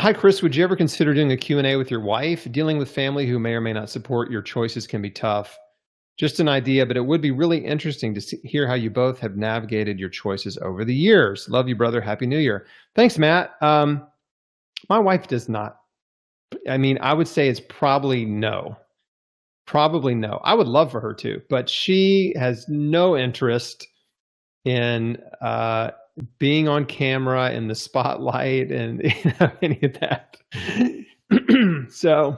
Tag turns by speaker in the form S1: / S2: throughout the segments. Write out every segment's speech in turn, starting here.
S1: Hi, Chris. Would you ever consider doing a Q&A with your wife? Dealing with family who may or may not support your choices can be tough. Just an idea, but it would be really interesting to hear how you both have navigated your choices over the years. Love you, brother. Happy New Year. Thanks, Matt. My wife does not. I mean, I would say it's probably no. Probably no. I would love for her to, but she has no interest in being on camera in the spotlight and any of that. So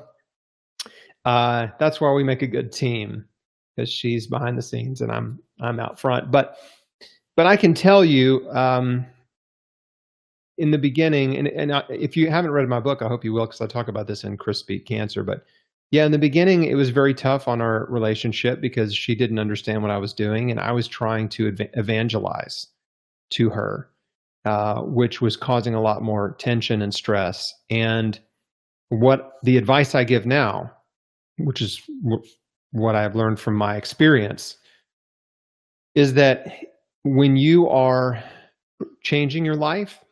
S1: that's why we make a good team, because she's behind the scenes and I'm out front. But I can tell you, in the beginning, and if you haven't read my book, I hope you will, because I talk about this in Chris Beat Cancer. But yeah, in the beginning, it was very tough on our relationship because she didn't understand what I was doing, and I was trying to evangelize to her, which was causing a lot more tension and stress. And what the advice I give now, which is what I've learned from my experience, is that when you are changing your life,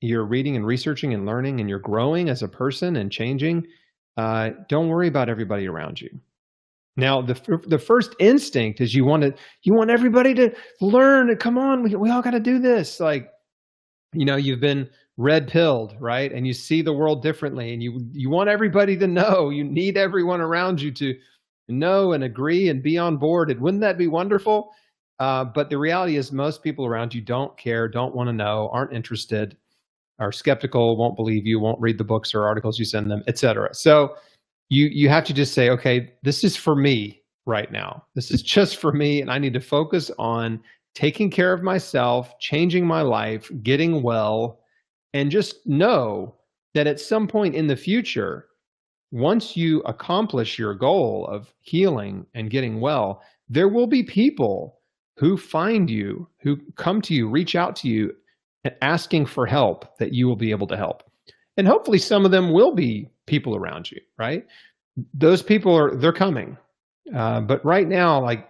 S1: you're reading and researching and learning, and you're growing as a person and changing, don't worry about everybody around you. Now, the first instinct is you want everybody to learn. Come on, we all got to do this. Like, you've been red pilled, right? And you see the world differently, and you want everybody to know. You need everyone around you to know and agree and be on board. And wouldn't that be wonderful? But the reality is most people around you don't care, don't want to know, aren't interested, are skeptical, won't believe you, won't read the books or articles you send them, etc. So you have to just say, okay, this is for me right now. This is just for me, and I need to focus on taking care of myself, changing my life, getting well, and just know that at some point in the future, once you accomplish your goal of healing and getting well, there will be people who find you, who come to you, reach out to you, asking for help that you will be able to help. And hopefully some of them will be people around you, right? Those people they're coming. But right now, like,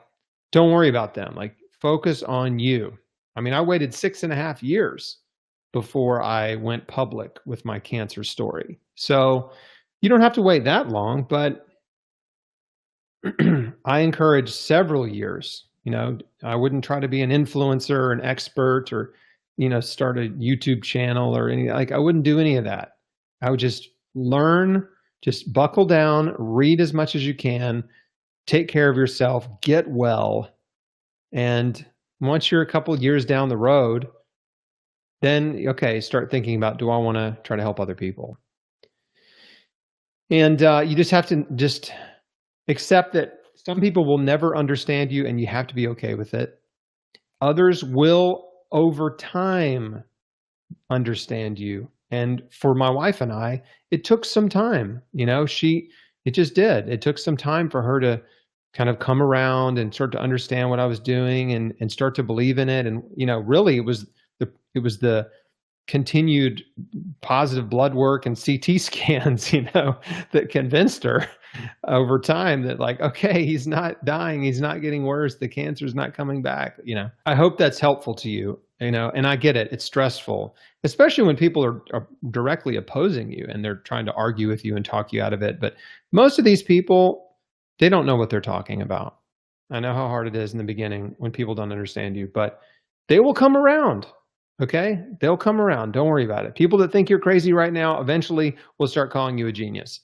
S1: don't worry about them. Like, focus on you. I mean, I waited 6.5 years before I went public with my cancer story. So you don't have to wait that long, but I encourage several years. I wouldn't try to be an influencer or an expert or, start a YouTube channel or I wouldn't do any of that. I would just learn, just buckle down, read as much as you can, take care of yourself, get well. And once you're a couple of years down the road, then, okay, start thinking about, do I want to try to help other people? And you just have to just accept that some people will never understand you, and you have to be okay with it. Others will, over time, understand you. And for my wife and I, it took some time. It just did. It took some time for her to kind of come around and start to understand what I was doing and start to believe in it. And, really it was the continued positive blood work and CT scans, that convinced her over time that, like, okay, he's not dying. He's not getting worse. The cancer's not coming back. I hope that's helpful to you, and I get it. It's stressful, especially when people are directly opposing you and they're trying to argue with you and talk you out of it. But most of these people, they don't know what they're talking about. I know how hard it is in the beginning when people don't understand you, but they will come around. Okay? They'll come around. Don't worry about it. People that think you're crazy right now eventually will start calling you a genius.